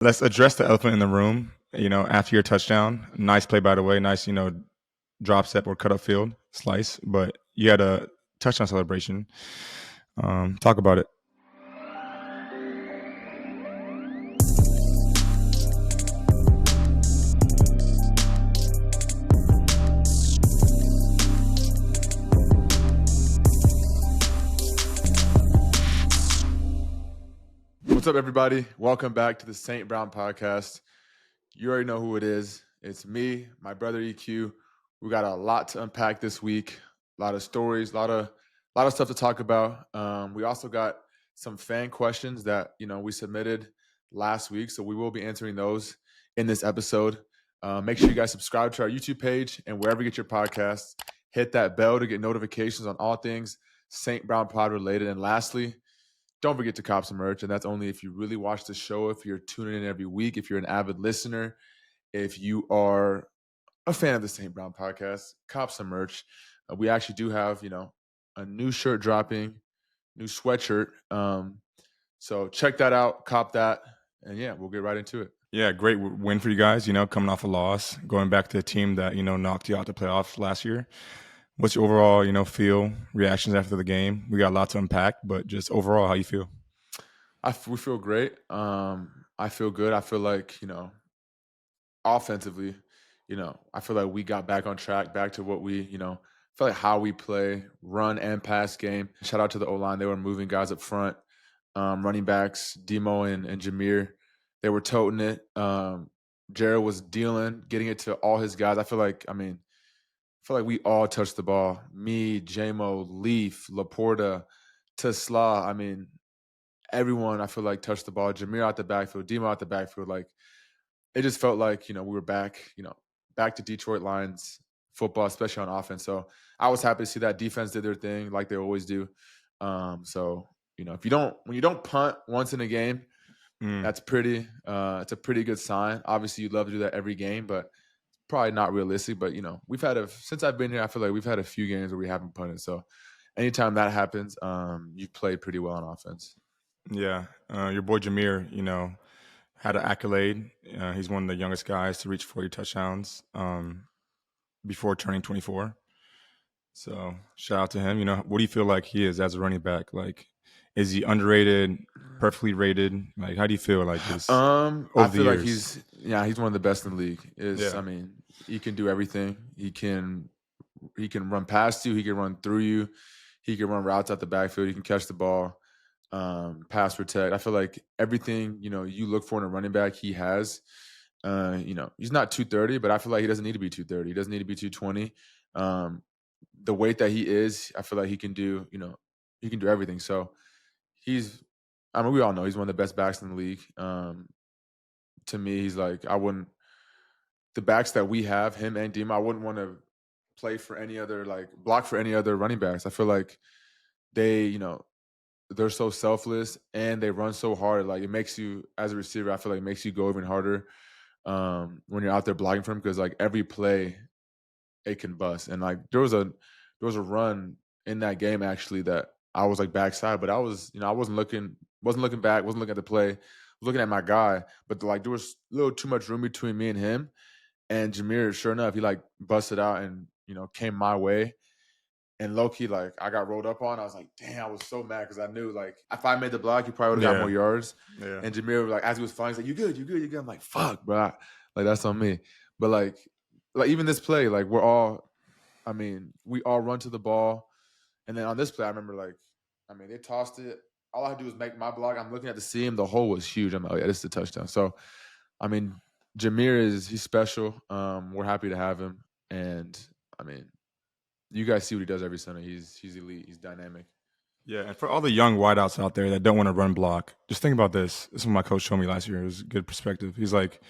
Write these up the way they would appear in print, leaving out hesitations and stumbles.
Let's address the elephant in the room. After your touchdown, nice play by the way, nice drop step or cut up field slice, but you had a touchdown celebration. Talk about it. What's up, everybody? Welcome back to the St. Brown podcast. You already know who it is. It's me, my brother EQ. We got a lot to unpack this week. A lot of stories, a lot of stuff to talk about. We also got some fan questions that we submitted last week, so we will be answering those in this episode. Make sure you guys subscribe to our YouTube page and wherever you get your podcasts. Hit that bell to get notifications on all things St. Brown Pod related. And lastly, don't forget to cop some merch, and that's only if you really watch the show, if you're tuning in every week, if you're an avid listener, if you are a fan of the St. Brown podcast, cop some merch. We actually do have, a new shirt dropping, new sweatshirt. So check that out, cop that, and yeah, we'll get right into it. Yeah, great win for you guys, coming off a loss, going back to a team that, knocked you out the playoffs last year. What's your overall, feel, reactions after the game? We got a lot to unpack, but just overall, how you feel? We feel great. I feel good. I feel like, offensively, I feel like we got back on track, back to what we, feel like how we play, run and pass game. Shout out to the O-line. They were moving guys up front, running backs, Demo and Jahmyr. They were toting it. Jared was dealing, getting it to all his guys. I feel like we all touched the ball. Me, JMO, Leaf, Laporta, Tesla. Everyone I feel like touched the ball. Jahmyr out the backfield, Demo out the backfield. Like, it just felt like, we were back, back to Detroit Lions football, especially on offense. So I was happy to see that defense did their thing like they always do. So, when you don't punt once in a game, that's it's a pretty good sign. Obviously you'd love to do that every game, but probably not realistic. But, since I've been here, I feel like we've had a few games where we haven't punted. So anytime that happens, you've played pretty well on offense. Yeah. Your boy Jahmyr, had an accolade. He's one of the youngest guys to reach 40 touchdowns before turning 24. So shout out to him. What do you feel like he is as a running back? Like, is he underrated, perfectly rated? Like, how do you feel like this? I feel like he's one of the best in the league. He can do everything. He can run past you. He can run through you. He can run routes out the backfield. He can catch the ball, pass protect. I feel like everything, you look for in a running back, he has. He's not 230, but I feel like he doesn't need to be 230. He doesn't need to be 220. The weight that he is, I feel like he can do, he can do everything. So we all know he's one of the best backs in the league. To me, he's like, the backs that we have, him and Dima, I wouldn't want to play for any other, block for any other running backs. I feel like they, they're so selfless and they run so hard. Like, it makes you, as a receiver, I feel like it makes you go even harder when you're out there blocking for him, because every play it can bust. And there was a run in that game actually that I was backside, but I was, I wasn't looking back, wasn't looking at the play, looking at my guy, but there was a little too much room between me and him. And Jahmyr, sure enough, he busted out and came my way. And low-key, I got rolled up on. I was like, damn, I was so mad because I knew, if I made the block, he probably would have got more yards. Yeah. And Jahmyr, as he was flying, he's like, you good. I'm like, fuck, bro. That's on me. But, even this play, we all run to the ball. And then on this play, I remember, they tossed it. All I had to do was make my block. I'm looking at the seam. The hole was huge. I'm like, oh, yeah, this is a touchdown. So, Jahmyr he's special. We're happy to have him. And, you guys see what he does every Sunday. He's elite. He's dynamic. Yeah, and for all the young wideouts out there that don't want to run block, just think about this. This is what my coach showed me last year. It was a good perspective. He's like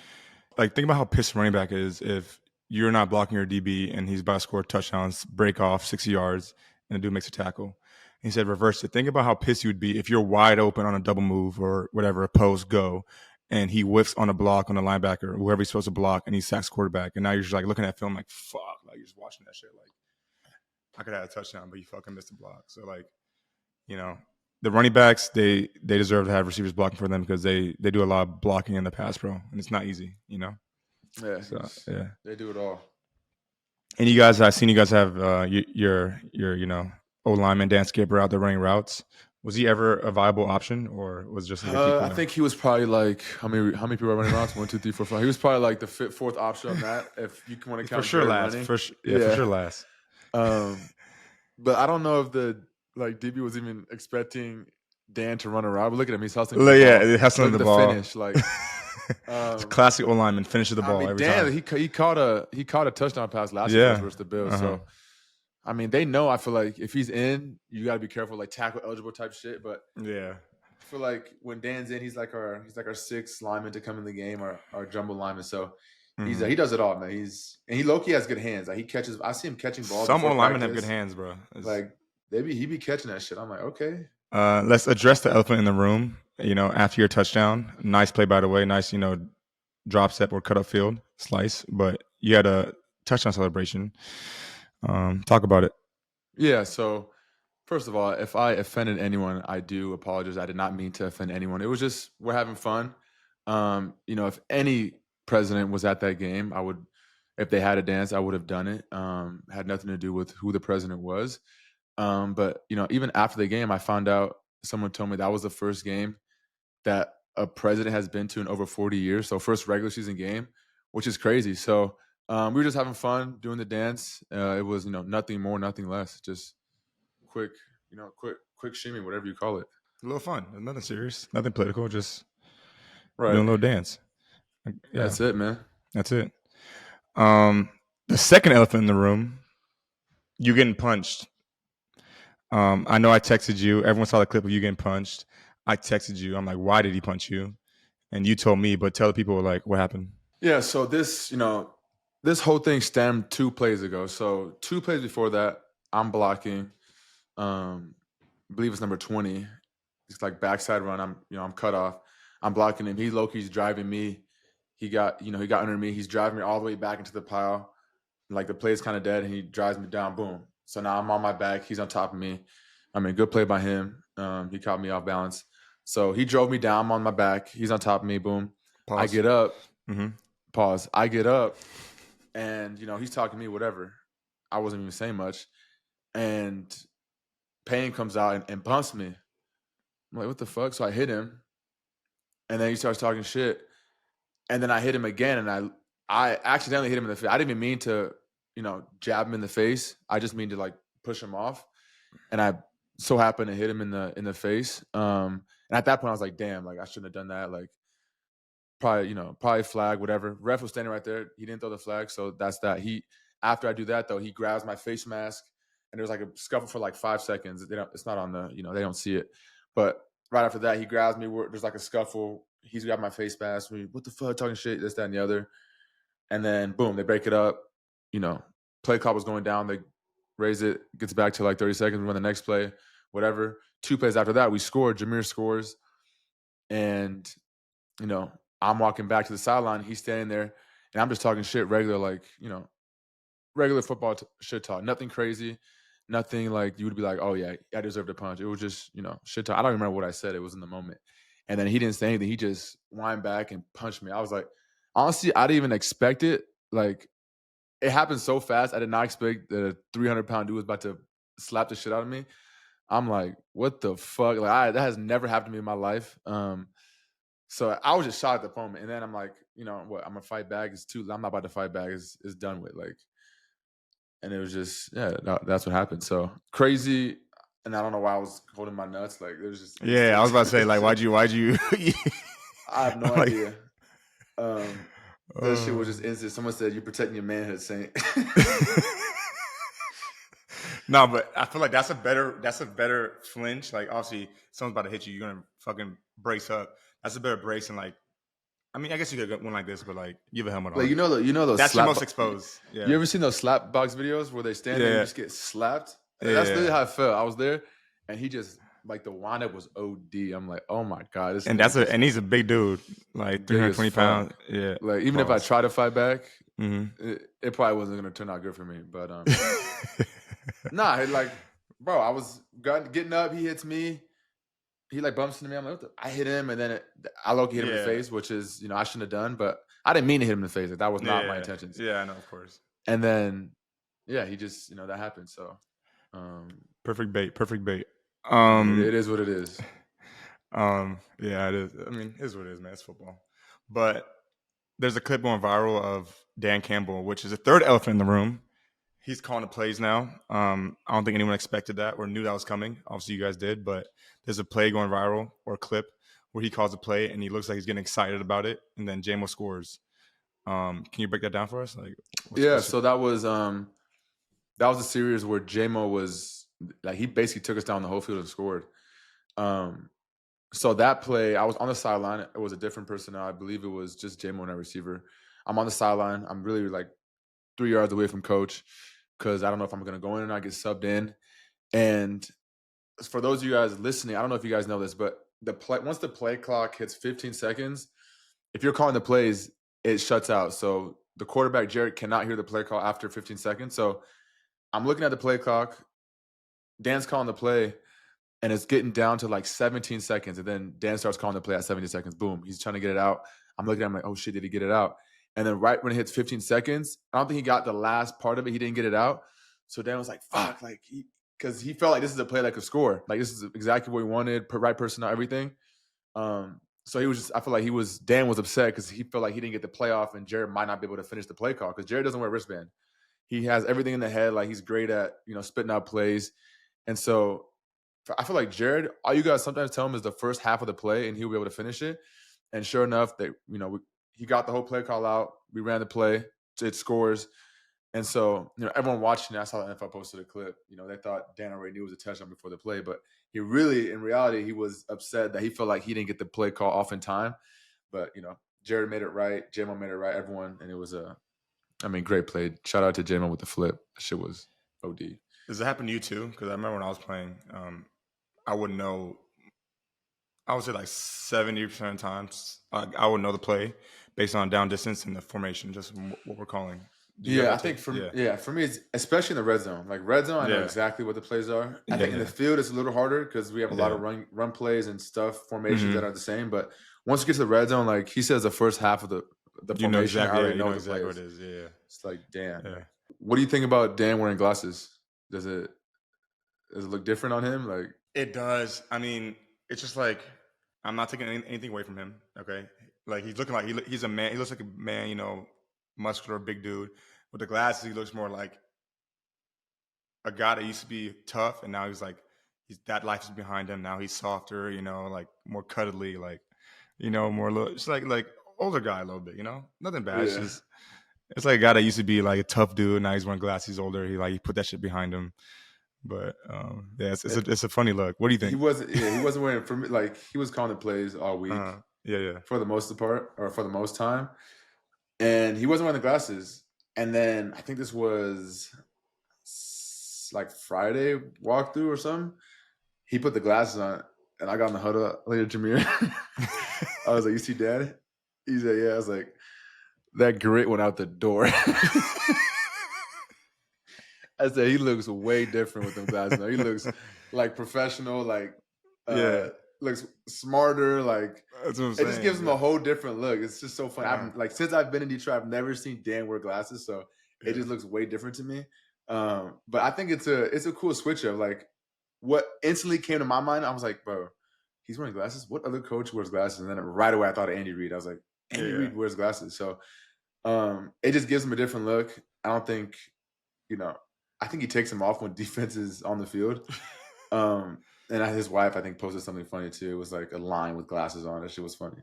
think about how pissed running back is if you're not blocking your DB and he's about to score touchdowns, break off 60 yards, and the dude makes a tackle. He said, reverse it. Think about how pissed you would be if you're wide open on a double move or whatever, a post go, and he whiffs on a block on a linebacker, whoever he's supposed to block, and he sacks quarterback. And now you're just looking at film fuck, you're just watching that shit I could have had a touchdown, but you fucking missed the block. So the running backs, they deserve to have receivers blocking for them because they do a lot of blocking in the pass pro, and it's not easy, you know. Yeah, So yeah, they do it all. and you guys, I've seen you guys have your old lineman Dan Campbell out there running routes. Was he ever a viable option, or was just like a decoy? I think he was probably like how many people are running routes? 1, 2, 3, 4, 5. He was probably like the fourth option on that. If you want to count for sure last, running, for sure last. But I don't know if the DB was even expecting Dan to run a route. But look at him; he's hustling. Yeah, hustling look the at ball. Finish like. It's a classic old lineman finishes the ball every Dan, time. he caught a touchdown pass last year versus the Bills. So, I mean, they know. I feel like if he's in, you got to be careful, like tackle eligible type shit. But yeah, I feel like when Dan's in, he's like our sixth lineman to come in the game, our jumbo lineman. So he does it all, man. He low-key has good hands. Like he catches. I see him catching balls. Some old linemen have good hands, bro. Like he be catching that shit. I'm like, okay. Let's address the elephant in the room. After your touchdown, nice play by the way, nice drop step or cut up field slice, but you had a touchdown celebration. Talk about it. Yeah. So first of all, if I offended anyone, I do apologize. I did not mean to offend anyone. It was just we're having fun. If any president was at that game, if they had a dance, I would have done it. Had nothing to do with who the president was. But even after the game, I found out someone told me that was the first game that a president has been to in over 40 years. So first regular season game, which is crazy. So we were just having fun doing the dance. It was nothing more, nothing less. Just quick shimmy, whatever you call it. A little fun, nothing serious, nothing political, just right. doing a little dance. Yeah. That's it, man. That's it. The second elephant in the room, you getting punched. I know I texted you. Everyone saw the clip of you getting punched. I texted you. I'm like, why did he punch you? And you told me, but tell the people like what happened. Yeah. So this whole thing stemmed 2 plays ago. So 2 plays before that, I'm blocking. I believe it's number 20. It's like backside run. I'm cut off. I'm blocking him. He low-key's driving me. He got under me. He's driving me all the way back into the pile. Like the play's kind of dead, and he drives me down. Boom. So now I'm on my back. He's on top of me. I mean, good play by him. He caught me off balance. So he drove me down. I'm on my back. He's on top of me. Boom. Pause. I get up. Mm-hmm. Pause. I get up, and he's talking to me. Whatever. I wasn't even saying much, and Payne comes out and bumps me. I'm like, what the fuck? So I hit him, and then he starts talking shit, and then I hit him again, and I accidentally hit him in the face. I didn't even mean to, jab him in the face. I just mean to like push him off, and I so happened to hit him in the face. And at that point, I was like, damn, like I shouldn't have done that. Like probably flag, whatever. Ref was standing right there. He didn't throw the flag, so that's that. After I do that though, he grabs my face mask, and there was like a scuffle for like 5 seconds. It's not on the, they don't see it. But right after that, he grabs me. There's like a scuffle. He's got my face mask. What the fuck, talking shit, this, that, and the other. And then, boom, they break it up. Play clock was going down. They raise it, gets back to like 30 seconds. We run the next play, whatever. 2 plays after that, we scored. Jahmyr scores. And, I'm walking back to the sideline. He's standing there. And I'm just talking shit regular, like, regular football shit talk. Nothing crazy. Nothing like you would be like, oh, yeah, I deserved a punch. It was just, shit talk. I don't remember what I said. It was in the moment. And then he didn't say anything. He just whined back and punched me. I was like, honestly, I didn't even expect it. Like, it happened so fast. I did not expect that a 300-pound dude was about to slap the shit out of me. I'm like, what the fuck? Like, that has never happened to me in my life. So I was just shocked at the moment. And then I'm like, what? I'm going to fight back. I'm not about to fight back. It's done with. Like, and it was just, yeah, that's what happened. So crazy. And I don't know why I was holding my nuts. Like, it was just. Yeah, I was about to say, like, why'd you? I have no idea. That shit was just instant. Someone said, "You're protecting your manhood, Saint." No, but I feel like that's a better flinch. Like, obviously, someone's about to hit you. You're gonna fucking brace up. That's a better brace, and like, I mean, I guess you could get one like this, but like, you have a helmet on. Like, those. That's your most exposed. Yeah. You ever seen those slap box videos where they stand there and just get slapped? Yeah. That's literally how I felt. I was there, and he just. Like the windup was OD. I'm like, oh my god! And he's a big dude, like 320 pounds. Yeah. Like even if I try to fight back, it probably wasn't gonna turn out good for me. But nah, like, bro, I was getting up. He hits me. he like bumps into me. I'm like, I hit him, and then I low-key hit him in the face, which is, I shouldn't have done, but I didn't mean to hit him in the face. Like, that was not my intentions. Yeah, I know, of course. And then, he just, that happened. So, perfect bait. it is what it is. Yeah, it is. I mean, it is what it is, man. It's football. But there's a clip going viral of Dan Campbell, which is a third elephant in the room. He's calling the plays now. I don't think anyone expected that or knew that was coming. Obviously, you guys did, but there's a play going viral or a clip where he calls a play and he looks like he's getting excited about it, and then Jamo scores. Can you break that down for us? Like, so that was a series where Jamo was like, he basically took us down the whole field and scored. So that play, I was on the sideline. It was a different personnel. I believe it was just Jamo and a receiver. I'm on the sideline. I'm really like 3 yards away from coach because I don't know if I'm going to go in and I get subbed in. And for those of you guys listening, I don't know if you guys know this, but once the play clock hits 15 seconds, if you're calling the plays, it shuts out. So the quarterback, Jared, cannot hear the play call after 15 seconds. So I'm looking at the play clock. Dan's calling the play, and it's getting down to like 17 seconds. And then Dan starts calling the play at 17 seconds. Boom. He's trying to get it out. I'm looking at him like, oh, shit, did he get it out? And then right when it hits 15 seconds, I don't think he got the last part of it. He didn't get it out. So Dan was like, fuck, like, because he felt like this is a play that could score. Like, this is exactly what he wanted, right personnel, everything. So he was just, I feel like Dan was upset because he felt like he didn't get the play off and Jared might not be able to finish the play call because Jared doesn't wear a wristband. He has everything in the head. Like, he's great at, spitting out plays. And so I feel like Jared, all you guys sometimes tell him is the first half of the play and he'll be able to finish it. And sure enough, he got the whole play call out. We ran the play. It scores. And so, everyone watching it, I saw the NFL posted a clip. They thought Dan already knew it was a touchdown before the play, but he really, in reality, he was upset that he felt like he didn't get the play call off in time. But, Jared made it right. Jamo made it right. Everyone. And it was great play. Shout out to Jamo with the flip. That shit was OD. Does it happen to you too? Because I remember when I was playing, I wouldn't know. I would say like 70% of the times I would know the play based on down distance and the formation, just what we're calling. I think for me, it's especially in the red zone. Like red zone, I know exactly what the plays are. I think in the field it's a little harder because we have a lot of run plays and stuff, formations that are the same. But once you get to the red zone, like he says, the first half of the formation, I already know exactly what it is. Yeah, it's like, damn. Yeah. What do you think about Dan wearing glasses? Does it look different on him? Like, it does. I mean, it's just like, I'm not taking anything away from him. Okay, like he's looking like he's a man. He looks like a man, muscular, big dude. With the glasses, he looks more like a guy that used to be tough, and now that life is behind him. Now he's softer, like more cuddly, like, more little. It's like older guy a little bit, Nothing bad. Yeah. It's like a guy that used to be like a tough dude. Now he's wearing glasses. He's older. He put that shit behind him. But it's a funny look. What do you think? He wasn't wearing, for me, like, he was calling the plays all week. For the most part, or for the most time, and he wasn't wearing the glasses. And then I think this was like Friday walkthrough or something. He put the glasses on, and I got in the huddle later, Jahmyr. I was like, "You see, Dad?" He said, "Yeah." I was like, that grit went out the door. I said, he looks way different with them glasses. He looks like professional, like looks smarter. Like, that's what I'm it saying. Just gives him a whole different look. It's just so funny. Since I've been in Detroit, I've never seen Dan wear glasses, so it just looks way different to me. But I think it's a cool switch up. Like, what instantly came to my mind, I was like, bro, he's wearing glasses. What other coach wears glasses? And then right away I thought of Andy Reid. I was like, Andy Reid wears glasses. So it just gives him a different look. I don't think, I think he takes him off when defense is on the field. And his wife, I think, posted something funny too. It was like a line with glasses on. That shit was funny.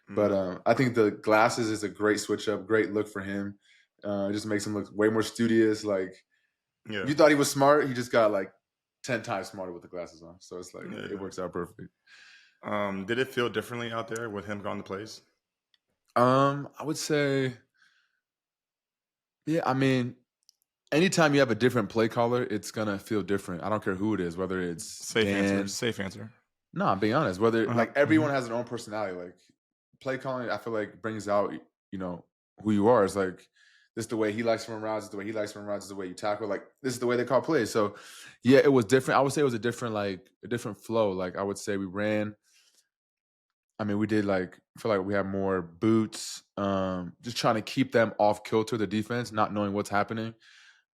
But I think the glasses is a great switch up, great look for him. It just makes him look way more studious. Like, you thought he was smart, he just got like 10 times smarter with the glasses on. So it's like, it works out perfect. Did it feel differently out there with him calling the plays? I would say, I mean, anytime you have a different play caller, it's gonna feel different. I don't care who it is, whether it's safe answer. No, I'm being honest. Whether like everyone has their own personality. Like, play calling, I feel like brings out who you are. It's like, this is the way he likes to run routes. This is the way he likes to run routes. This is the way you tackle. Like, this is the way they call plays. So it was different. I would say it was a different flow. Like, I would say we ran I mean, we did feel like we had more boots, just trying to keep them off kilter, the defense, not knowing what's happening.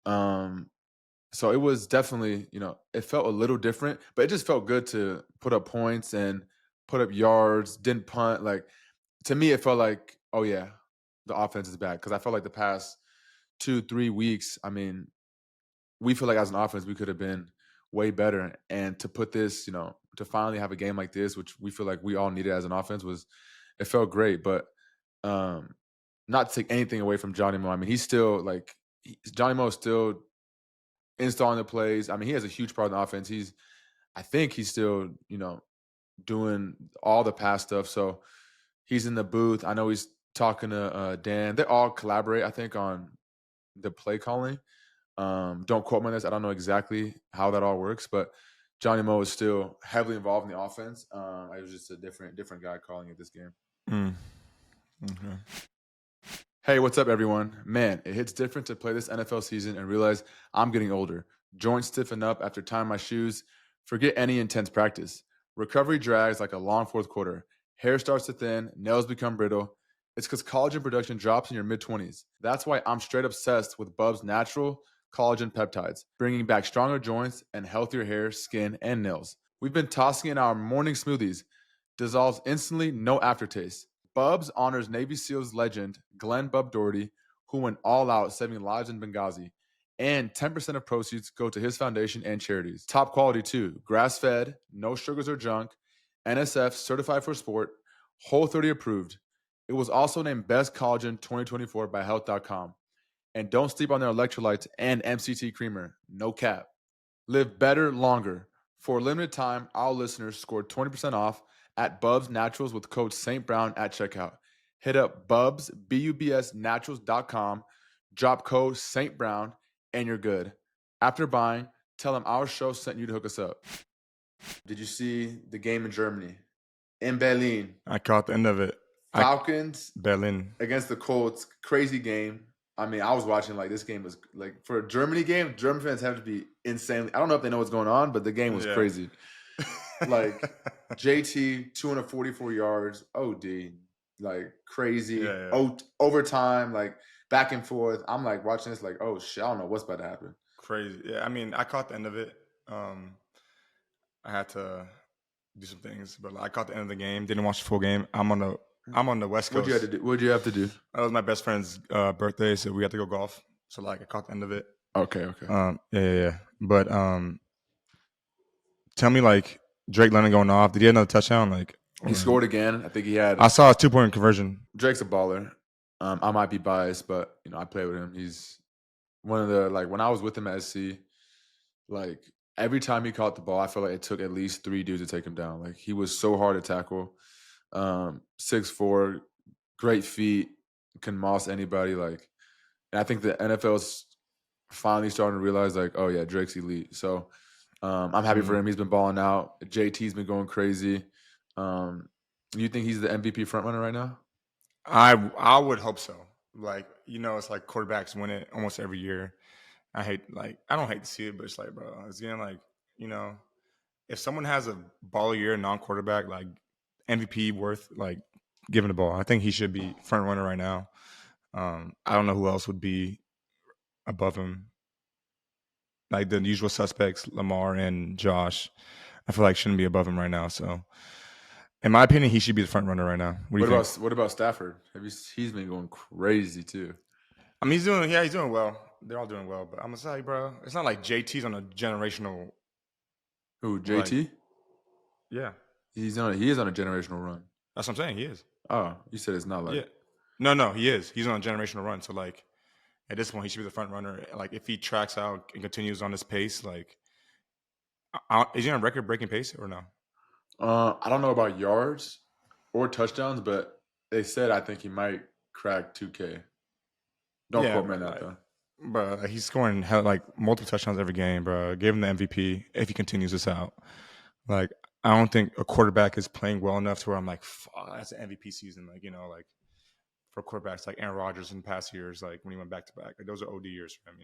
So it was definitely, it felt a little different, but it just felt good to put up points and put up yards, didn't punt. Like, to me, it felt like, oh yeah, the offense is back. Because I felt like the past 2-3 weeks, I mean, we feel like as an offense, we could have been way better. And to put this, to finally have a game like this, which we feel like we all needed as an offense, it felt great. But not to take anything away from Johnny Mo. I mean, he's still Johnny Mo is still installing the plays. I mean, he has a huge part of the offense. I think he's still, doing all the pass stuff. So he's in the booth. I know he's talking to Dan. They all collaborate, I think, on the play calling. Don't quote me on this. I don't know exactly how that all works, but Johnny Mo is still heavily involved in the offense. It was just a different guy calling it this game. Okay. Hey, what's up, everyone? Man, it hits different to play this NFL season and realize I'm getting older. Joints stiffen up after tying my shoes. Forget any intense practice. Recovery drags like a long fourth quarter. Hair starts to thin, nails become brittle. It's because collagen production drops in your mid-20s. That's why I'm straight obsessed with Bub's natural collagen peptides, bringing back stronger joints and healthier hair, skin, and nails. We've been tossing in our morning smoothies. Dissolves instantly, no aftertaste. Bubs honors Navy SEALs legend Glenn Bub Doherty, who went all out saving lives in Benghazi. And 10% of proceeds go to his foundation and charities. Top quality too. Grass-fed, no sugars or junk, NSF certified for sport, Whole30 approved. It was also named Best Collagen 2024 by Health.com. And don't sleep on their electrolytes and MCT creamer. No cap. Live better, longer. For a limited time, our listeners scored 20% off at Bubs Naturals with code St. Brown at checkout. Hit up Bubs, BUBSNaturals.com, drop code St. Brown, and you're good. After buying, tell them our show sent you to hook us up. Did you see the game in Germany? In Berlin. I caught the end of it. Falcons Berlin against the Colts. Crazy game. I mean, I was watching this game was for a Germany game, German fans have to be insanely. I don't know if they know what's going on, but the game was crazy. JT 244 yards, OD, crazy. Overtime, back and forth. I'm watching this oh shit, I don't know what's about to happen. Crazy. Yeah, I mean, I caught the end of it. I had to do some things, but I caught the end of the game. Didn't watch the full game. I'm on the West Coast. What'd you have to do? That was my best friend's birthday, so we had to go golf. So I caught the end of it. Okay. Yeah. But tell me, Drake London going off. Did he have another touchdown? He scored again. I think he had. I saw a 2-point conversion. Drake's a baller. I might be biased, but I play with him. He's one of the when I was with him at SC, every time he caught the ball, I felt like it took at least 3 dudes to take him down. He was so hard to tackle. 6'4", great feet, can moss anybody. And I think the NFL's finally starting to realize oh yeah, Drake's elite. So I'm happy for him. He's been balling out. JT's been going crazy. You think he's the MVP frontrunner right now? I would hope so. It's quarterbacks win it almost every year. I don't hate to see it, but it's bro, it's getting if someone has a baller year, non-quarterback, MVP worth giving the ball. I think he should be front runner right now. I don't know who else would be above him. The usual suspects, Lamar and Josh, I feel shouldn't be above him right now. So, in my opinion, he should be the front runner right now. What about Stafford? He's been going crazy too. I mean, he's doing well. They're all doing well, but I'm gonna say, bro, it's not like JT's on a generational. Who, JT? Yeah, he is on a generational run. That's what I'm saying. He is. Oh, you said it's not Yeah. No, he is. He's on a generational run. So at this point, he should be the front runner. If he tracks out and continues on this pace, is he on a record-breaking pace or no? I don't know about yards or touchdowns, but they said I think he might crack 2K. Don't quote me on that though. But he's scoring multiple touchdowns every game, bro. Give him the MVP if he continues this out. I don't think a quarterback is playing well enough to where I'm fuck, that's an MVP season. For quarterbacks like Aaron Rodgers in past years, when he went back to back, those are OD years for him.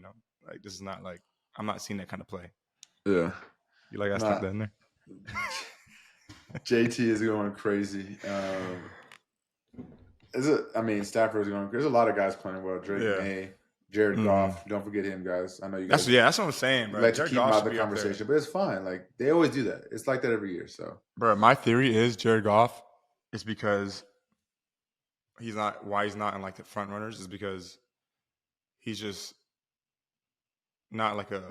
This is not I'm not seeing that kind of play. Yeah, I stuck that in there. JT is going crazy. Stafford's going. There's a lot of guys playing well. Drake Yeah. May, Jared Hmm. Goff. Don't forget him, guys. I know you That's guys yeah. That's what I'm saying, bro. like to Jared keep him Goff out of should the be up there, conversation, but it's fine. Like they always do that. It's like that every year. So, bro. My theory is Jared Goff is because he's not in like the front runners is because he's just not like a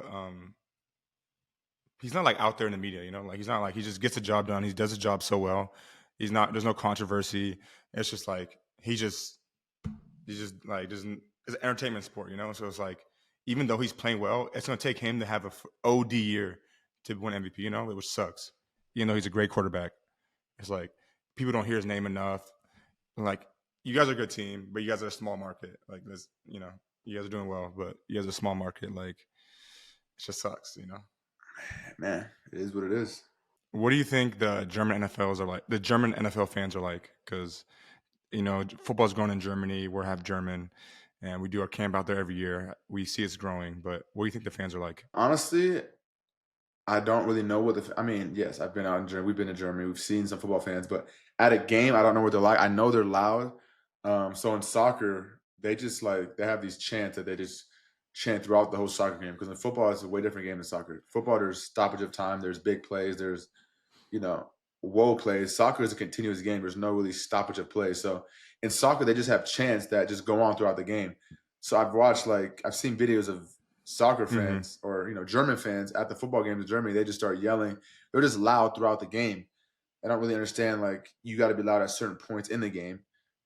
he's not like out there in the media, you know, like he's not like he just gets the job done. He does his job so well. He's not. There's no controversy. It's just like he's just like doesn't. It's an entertainment sport, you know. So it's like even though he's playing well, it's gonna take him to have a OD year to win MVP, you know, which sucks. Even though he's a great quarterback, it's like people don't hear his name enough. Like you guys are a good team, but you guys are a small market. Like this, you know, you guys are doing well, but you guys are a small market. Like it just sucks, you know. man, it is what it is. What do you think the German NFLs are like? The German NFL fans are like, because you know football's growing in Germany. We're half German, and we do our camp out there every year. We see it's growing, but what do you think the fans are like? Honestly, I don't really know what I mean, yes, I've been out in Germany. We've been to Germany. We've seen some football fans, but at a game, I don't know what they're like. I know they're loud. So in soccer, they just like they have these chants that they just chant throughout the whole soccer game. Because in football, it's a way different game than soccer. Football, there's stoppage of time. There's big plays. There's whoa plays. Soccer is a continuous game. There's no really stoppage of play. So in soccer, they just have chants that just go on throughout the game. So I've seen videos of soccer Mm-hmm. fans or German fans at the football games in Germany. They just start yelling. They're just loud throughout the game. I don't really understand like you got to be loud at certain points in the game.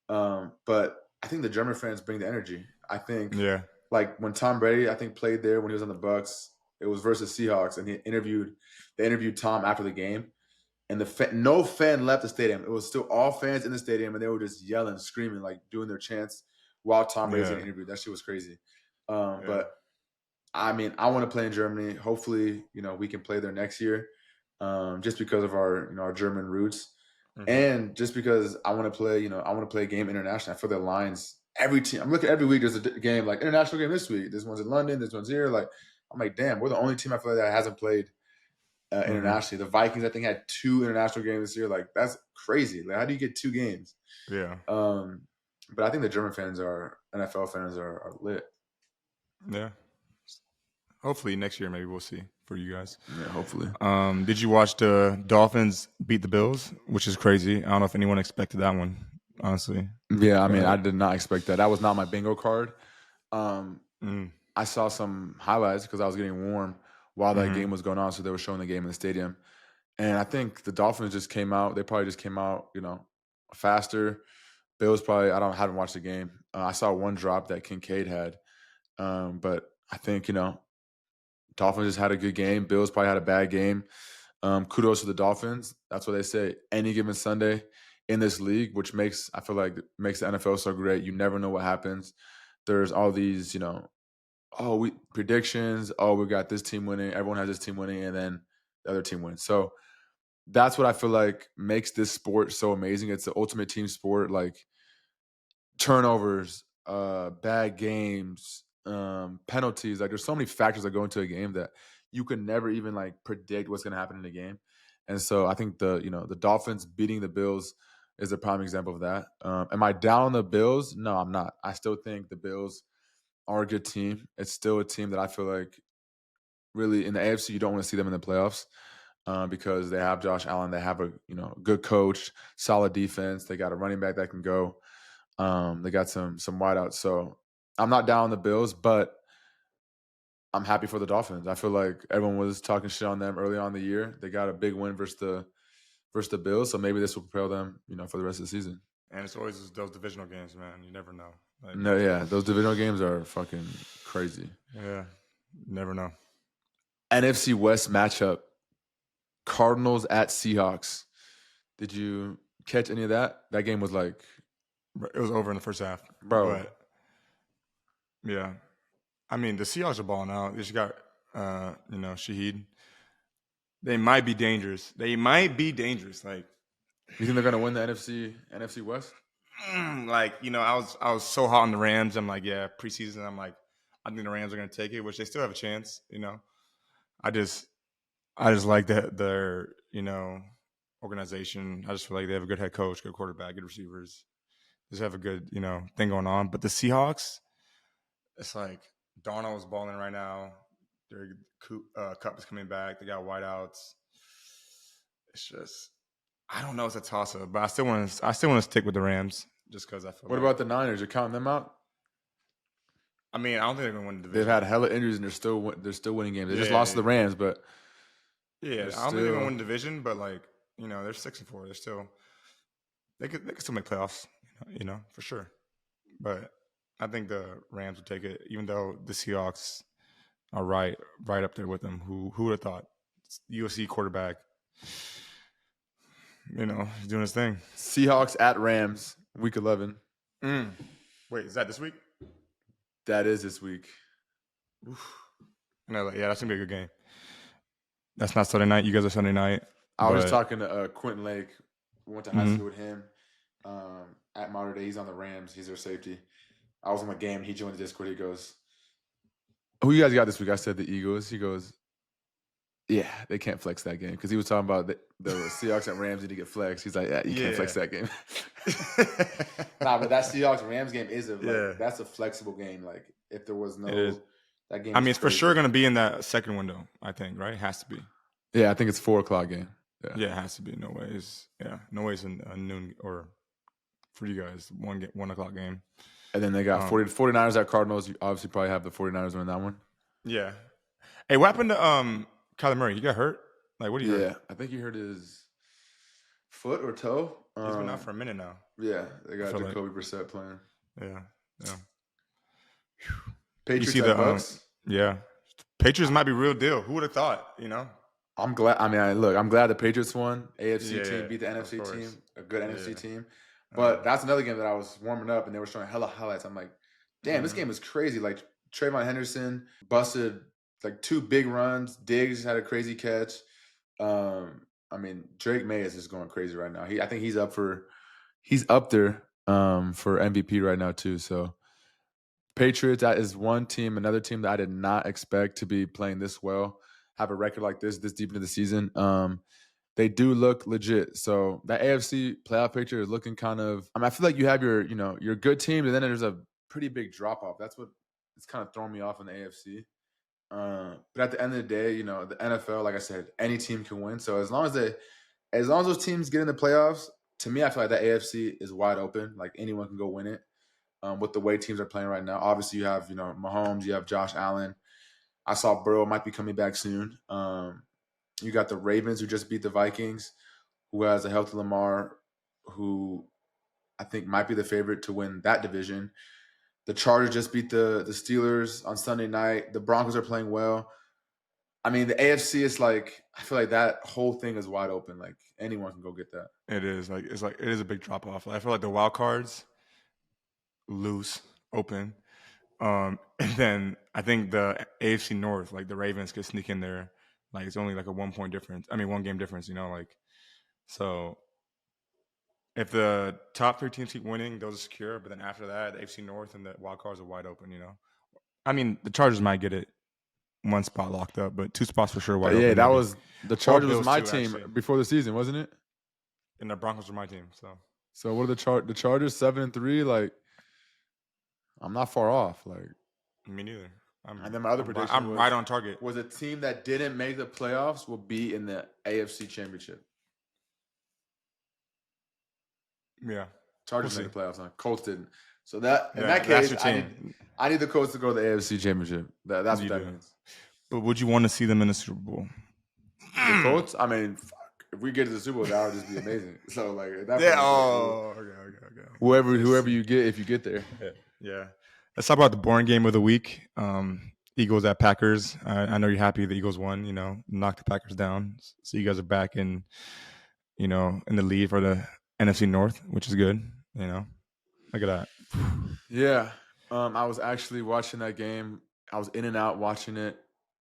But I think the German fans bring the energy. I think Yeah, like when Tom Brady I think played there when he was on the Bucks, it was versus Seahawks, and they interviewed Tom after the game, and no fan left the stadium. It was still all fans in the stadium, and they were just yelling, screaming, like doing their chants while Tom Brady's yeah, getting interviewed. That shit was crazy. yeah. But I mean, I want to play in Germany. Hopefully, we can play there next year, just because of our German roots, Mm-hmm. and just because I want to play. I want to play a game internationally. I feel the lines. Every team. I'm looking every week. There's a game like international game this week. This one's in London. This one's here. Like I'm like, damn, we're the only team I feel like that hasn't played Mm-hmm. internationally. The Vikings, I think, had 2 international games this year. Like that's crazy. Like how do you get 2 games? Yeah, Um, but I think the German fans NFL fans are lit. yeah. Hopefully next year, maybe we'll see for you guys. Yeah, hopefully. Did you watch the Dolphins beat the Bills, which is crazy? I don't know if anyone expected that one, honestly. Yeah, I mean, I But did not expect that. That was not my bingo card. Um, mm, I saw some highlights because I was getting warm while that mm-hmm. game was going on, so they were showing the game in the stadium. And I think the Dolphins just came out. They probably just came out, faster. Bills probably. I haven't watched the game. I saw one drop that Kincaid had, but I think Dolphins just had a good game. Bills probably had a bad game. Kudos to the Dolphins. That's what they say. Any given Sunday in this league, which I feel like makes the NFL so great. You never know what happens. There's all these, we predictions. Oh, we got this team winning. Everyone has this team winning, and then the other team wins. So that's what I feel like makes this sport so amazing. It's the ultimate team sport. Like turnovers, bad games, penalties. Like there's so many factors that go into a game that you can never even like predict what's going to happen in the game. And so I think the Dolphins beating the Bills is a prime example of that. Am I down on the Bills? No, I'm not. I still think the Bills are a good team. It's still a team that I feel like really in the AFC you don't want to see them in the playoffs. Because they have Josh Allen, they have a good coach, solid defense. They got a running back that can go. They got some wideouts. So I'm not down on the Bills, but I'm happy for the Dolphins. I feel like everyone was talking shit on them early on in the year. They got a big win versus the Bills, so maybe this will propel them, for the rest of the season. And it's always those divisional games, man. You never know. Like, No, yeah, those divisional games are fucking crazy. yeah, you never know. NFC West matchup: Cardinals at Seahawks. Did you catch any of that? That game was like, It was over in the first half, bro. but yeah, I mean the Seahawks are balling out. They just got Shaheed. They might be dangerous. They might be dangerous. Like You think they're gonna win the NFC West? I was so hot on the Rams. I'm like, yeah, preseason. I'm like, I think the Rams are going to take it, which they still have a chance. I just like that their organization. I just feel like they have a good head coach, good quarterback, good receivers. Just have a good, thing going on. But the Seahawks, it's like Darnold's balling right now. Their Cup is coming back. They got wideouts. It's just, I don't know. It's a toss up, but I still want to stick with the Rams just because I feel. What about the Niners? You're counting them out? I mean, I don't think they're gonna win the division. They've had hella injuries and they're still winning games. They just lost to the Rams, but I don't think they're gonna win the division. But like, they're 6-4. They're still they could still make playoffs. For sure. But I think the Rams will take it, even though the Seahawks are right up there with them. Who would have thought? USC quarterback, he's doing his thing. Seahawks at Rams, week 11. Wait, is that this week? That is this week. Oof. No, yeah, that's gonna be a good game. That's not Sunday night. You guys are Sunday night. I was talking to Quentin Lake. We went to high school with him at Mater Dei. He's on the Rams. He's their safety. I was on the game. He joined the Discord. He goes, "Who you guys got this week?" I said the Eagles. He goes, "Yeah, they can't flex that game," because he was talking about the Seahawks and Rams need to get flexed. He's like, "Yeah, you can't flex that game." Nah, but that Seahawks Rams game is that's a flexible game. Like if there was no that game. I mean, it's for sure going to be in that second window. I think, right? It has to be. Yeah, I think it's 4:00 game. Yeah, it has to be. No ways. Yeah, no ways in noon or for you guys 1 o'clock game. And then they got 49ers at Cardinals. You obviously probably have the 49ers winning that one. Yeah. Hey, what happened to Kyler Murray? He got hurt? Like, what do you? Yeah, I think he hurt his foot or toe. He's been out for a minute now. Yeah, they got Jacoby Brissett playing. Yeah. Patriots at Bucks. Yeah, Patriots might be real deal. Who would have thought? I'm glad. I mean, I'm glad the Patriots won. AFC team beat the NFC team, a good NFC team. But that's another game that I was warming up, and they were showing hella highlights. I'm like, damn, this game is crazy. Like Trayvon Henderson busted like 2 big runs. Diggs had a crazy catch. I mean, Drake May is just going crazy right now. I think he's up there for MVP right now too. So Patriots, that is one team, another team that I did not expect to be playing this well, have a record like this deep into the season. They do look legit. So that AFC playoff picture is looking kind of. I feel like you have your good team, and then there's a pretty big drop off. That's what it's kind of thrown me off in the AFC. But at the end of the day, the NFL, like I said, any team can win. So as long as those teams get in the playoffs, to me, I feel like that AFC is wide open. Like anyone can go win it. With the way teams are playing right now, obviously you have Mahomes, you have Josh Allen. I saw Burrow might be coming back soon. You got the Ravens who just beat the Vikings, who has a healthy Lamar, who I think might be the favorite to win that division. The Chargers just beat the Steelers on Sunday night. The Broncos are playing well. I mean, the AFC is like, I feel like that whole thing is wide open. Like anyone can go get that. It is it is a big drop off. I feel like the wild cards loose, open. And then I think the AFC North, like the Ravens could sneak in there. Like it's only like a 1 point difference. I mean, 1 game difference, so if the top 3 teams keep winning, those are secure. But then after that, the AFC North and the wild cards are wide open, I mean, the Chargers might get it 1 spot locked up, but 2 spots for sure wide open. Yeah, that was the Chargers was my team before the season, wasn't it? And the Broncos were my team. So what are the Chargers 7-3? Like, I'm not far off. Like, me neither. And then my other prediction I'm right on target. Was a team that didn't make the playoffs will be in the AFC Championship. Yeah. Chargers made the playoffs. Colts didn't. So in that case, I need the Colts to go to the AFC Championship. That's what that means. But would you want to see them in the Super Bowl? The Colts? I mean, if we get to the Super Bowl, that would just be amazing. So like, okay. Whoever you get, if you get there. Yeah. Let's talk about the boring game of the week. Eagles at Packers. I know you're happy the Eagles won, knocked the Packers down. So you guys are back in the lead for the NFC North, which is good, Look at that. Yeah. I was actually watching that game. I was in and out watching it.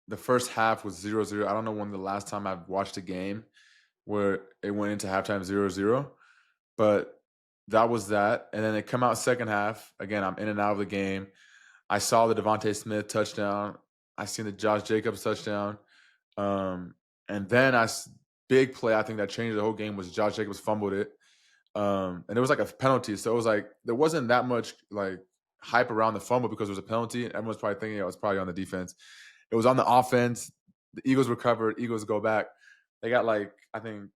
The first half was 0-0. I don't know when the last time I've watched a game where it went into halftime 0-0. But that was that. And then they come out second half. Again, I'm in and out of the game. I saw the Devontae Smith touchdown. I seen the Josh Jacobs touchdown. And then big play I think that changed the whole game was Josh Jacobs fumbled it. And it was like a penalty. So it was like there wasn't that much like hype around the fumble because it was a penalty. Everyone's probably thinking it was probably on the defense. It was on the offense. The Eagles recovered. Eagles go back. They got like I think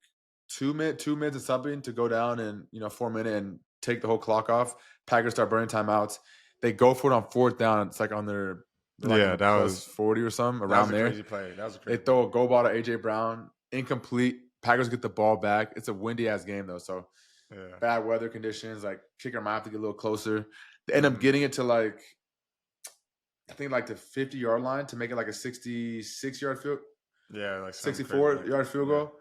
2 minutes or something to go down in 4 minutes and take the whole clock off. Packers start burning timeouts. They go for it on fourth down. It's like on their that was 40 or something around there. Crazy play. That was a crazy. They throw a go ball to AJ Brown, incomplete. Packers get the ball back. It's a windy ass game though, so bad weather conditions. Like kicker might have to get a little closer. They end up getting it to like I think like the 50-yard line to make it like a 66-yard field. Yeah, like 64-yard field goal.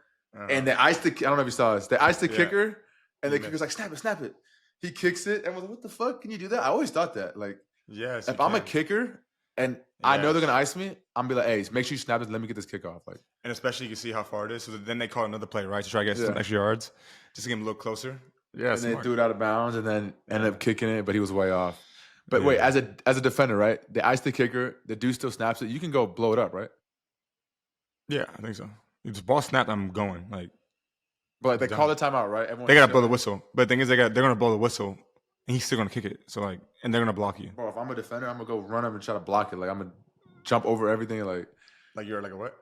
And they iced the. I don't know if you saw this. They iced the kicker, and the kicker's like, "Snap it!" He kicks it, and was like, "What the fuck? Can you do that?" I always thought that. Like, yes, if I'm a kicker and I know they're gonna ice me, I'm be like, "Hey, make sure you snap it. Let me get this kick off." Like, and especially you can see how far it is. So then they call another play, right, to try to get some extra yards, just to get him a little closer. Yeah, and they do it out of bounds, and then ended up kicking it, but he was way off. But wait, as a defender, right? They ice the kicker. The dude still snaps it. You can go blow it up, right? Yeah, I think so. If the ball snapped, I'm going like. But they call the timeout, right? They gotta blow the whistle. But the thing is, they're gonna blow the whistle, and he's still gonna kick it. So like, and they're gonna block you. Bro, if I'm a defender, I'm gonna go run up and try to block it. Like I'm gonna jump over everything. Like you're like a what?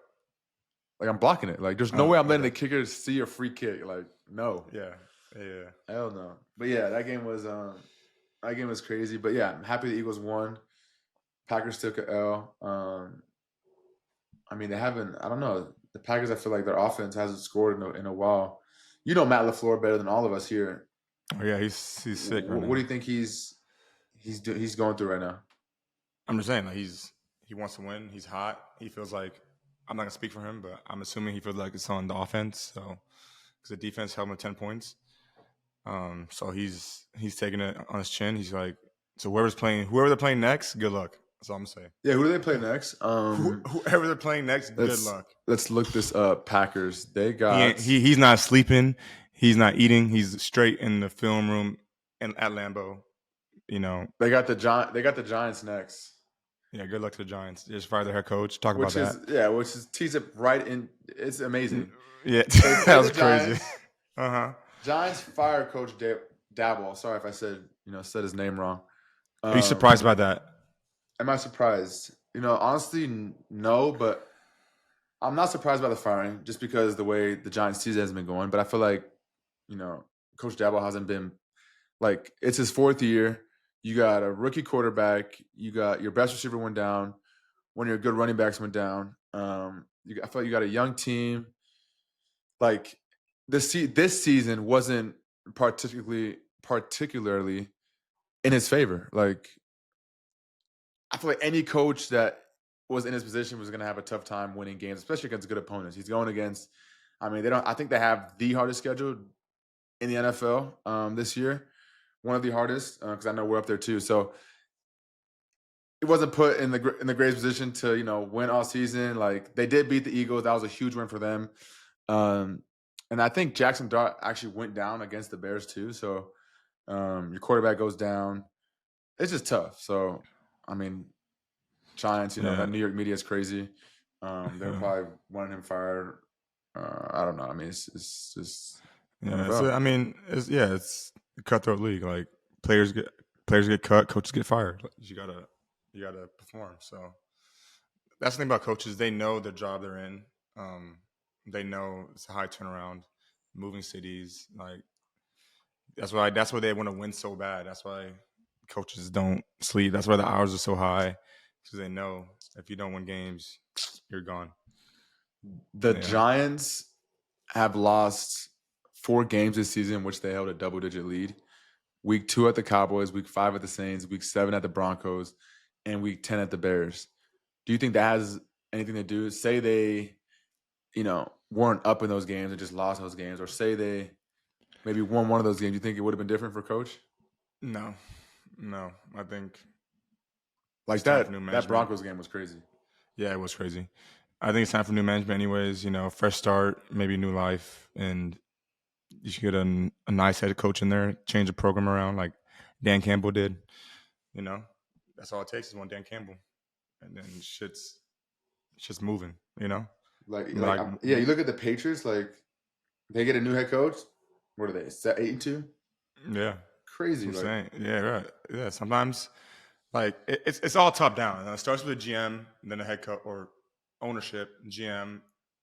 Like I'm blocking it. Like there's no way I'm letting the kicker see a free kick. Like no. Yeah. Hell no. But yeah, that game was crazy. But yeah, I'm happy the Eagles won. Packers took a L. I mean, they haven't. I don't know. The Packers, I feel like their offense hasn't scored in a while. You know Matt LaFleur better than all of us here. Oh yeah, he's sick right now. What do you think he's going through right now? I'm just saying, like he wants to win. He's hot. He feels like I'm not gonna speak for him, but I'm assuming he feels like it's on the offense. So because the defense held him to 10 points, so he's taking it on his chin. He's like, so whoever they're playing next, good luck. That's all I'm saying. Yeah, who do they play next? Whoever they're playing next, good luck. Let's look this up. Packers. They got. He's not sleeping. He's not eating. He's straight in the film room at Lambeau. You know. They got the Giants next. Yeah, good luck to the Giants. Just fired their head coach. Talk about that. Yeah, which is tease it right in. It's amazing. Yeah, that was crazy. Giants fire Coach Dabble. Sorry if I said his name wrong. Are you surprised by that? Am I surprised? Honestly, no, but I'm not surprised by the firing just because the way the Giants season has been going. But I feel like, Coach Dabble hasn't been like it's his fourth year. You got a rookie quarterback. You got your best receiver went down. One of your good running backs went down. I feel like you got a young team. Like this season wasn't particularly in his favor. Like I feel like any coach that was in his position was going to have a tough time winning games, especially against good opponents. He's going against. I mean, I think they have the hardest schedule in the NFL this year. One of the hardest because I know we're up there too. So it wasn't put in the greatest position to win all season. Like they did beat the Eagles. That was a huge win for them. And I think Jackson Dart actually went down against the Bears too. So your quarterback goes down. It's just tough. So I mean, Giants. That New York media is crazy. They're probably wanting him fired. I don't know. I mean, it's just. It's a cutthroat league. Like players get cut, coaches get fired. You gotta perform. So that's the thing about coaches. They know the job they're in. They know it's a high turnaround, moving cities. Like that's why they want to win so bad. That's why coaches don't sleep. That's why the hours are so high because they know if you don't win games, you're gone. The Giants have lost 4 games this season in which they held a double-digit lead. Week 2 at the Cowboys, Week 5 at the Saints, Week 7 at the Broncos, and Week 10 at the Bears. Do you think that has anything to do? Say they, weren't up in those games and just lost those games, or say they maybe won one of those games. Do you think it would have been different for Coach? No. I think like that Broncos game was crazy. Yeah, it was crazy. I think it's time for new management anyways, fresh start, maybe new life, and you should get a nice head coach in there, change the program around like Dan Campbell did. That's all it takes is one Dan Campbell, and then shit's moving. Yeah, you look at the Patriots, like they get a new head coach. What are they? 8-2? Yeah. Crazy. I'm Like, saying. Yeah, right. Yeah. Sometimes like it's all top down. It starts with a GM, and then a head coach or ownership, GM,